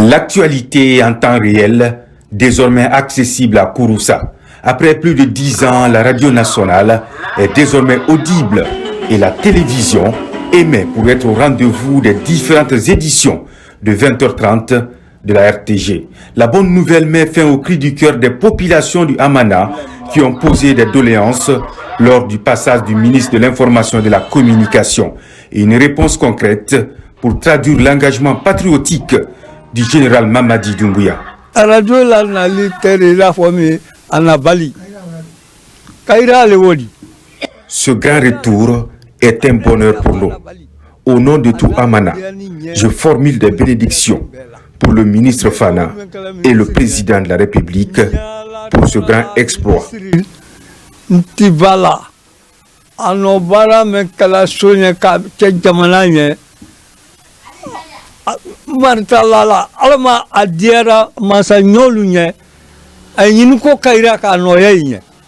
L'actualité en temps réel, désormais accessible à Kouroussa. Après plus de 10 ans, la radio nationale est désormais audible et la télévision émet pour être au rendez-vous des différentes éditions de 20h30 de la RTG. La bonne nouvelle met fin au cri du cœur des populations du Hamana qui ont posé des doléances lors du passage du ministre de l'Information et de la Communication. Et une réponse concrète pour traduire l'engagement patriotique du général Mamadi Doumbouya. Ce grand retour est un bonheur pour nous. Au nom de tout Hamana, je formule des bénédictions pour le ministre Fana et le président de la République pour ce grand exploit.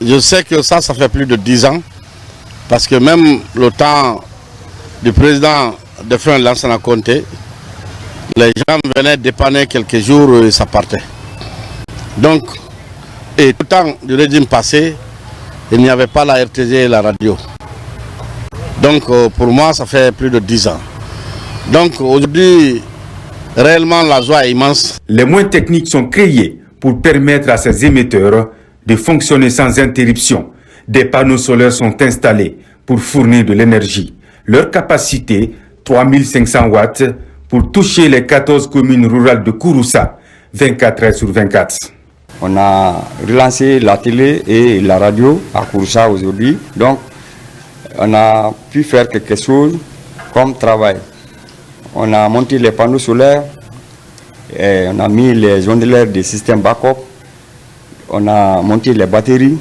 Je sais que ça fait plus de 10 ans, parce que même le temps du président de Front Lansana Conté, les gens venaient dépanner quelques jours et ça partait. Donc, et tout le temps du régime passé, il n'y avait pas la RTG et la radio. Donc pour moi, ça fait plus de 10 ans. Donc aujourd'hui, réellement la joie est immense. Les moyens techniques sont créés pour permettre à ces émetteurs de fonctionner sans interruption. Des panneaux solaires sont installés pour fournir de l'énergie. Leur capacité, 3500 watts, pour toucher les 14 communes rurales de Kouroussa, 24 heures sur 24. On a relancé la télé et la radio à Kouroussa aujourd'hui. Donc, on a pu faire quelque chose comme travail. On a monté les panneaux solaires, et on a mis les ondulaires des systèmes backup, on a monté les batteries.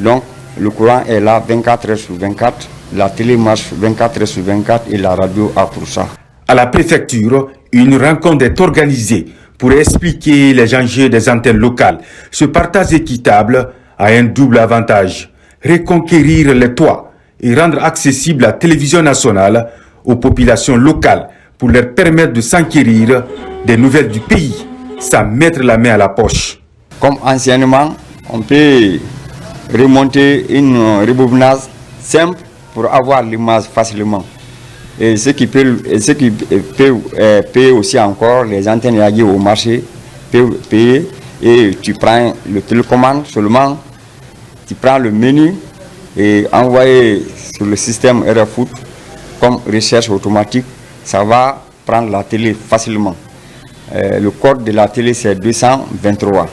Donc, le courant est là 24 heures sur 24. La télé marche 24 heures sur 24 et la radio à Kouroussa. À la préfecture, une rencontre est organisée pour expliquer les enjeux des antennes locales. Ce partage équitable a un double avantage: reconquérir les toits et rendre accessible la télévision nationale aux populations locales pour leur permettre de s'enquérir des nouvelles du pays sans mettre la main à la poche. Comme anciennement, on peut remonter une rebobinage simple pour avoir l'image facilement. Et ce qui peut payer aussi encore, les antennes yagi au marché, payer, et tu prends le télécommande seulement, tu prends le menu et envoyer sur le système RFoot comme recherche automatique, ça va prendre la télé facilement. Le code de la télé c'est 223.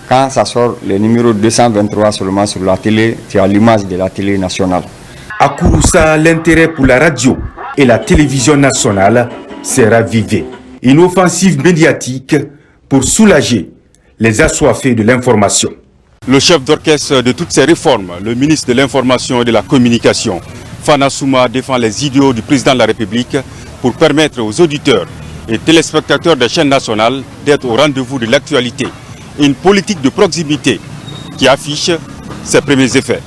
Quand ça sort le numéro 223 seulement sur la télé, tu as l'image de la télé nationale. À Kouroussa, l'intérêt pour la radio et la télévision nationale s'est ravivé. Une offensive médiatique pour soulager les assoiffés de l'information. Le chef d'orchestre de toutes ces réformes, le ministre de l'Information et de la Communication, Fana Souma, défend les idéaux du président de la République pour permettre aux auditeurs et téléspectateurs des chaînes nationales d'être au rendez-vous de l'actualité. Une politique de proximité qui affiche ses premiers effets.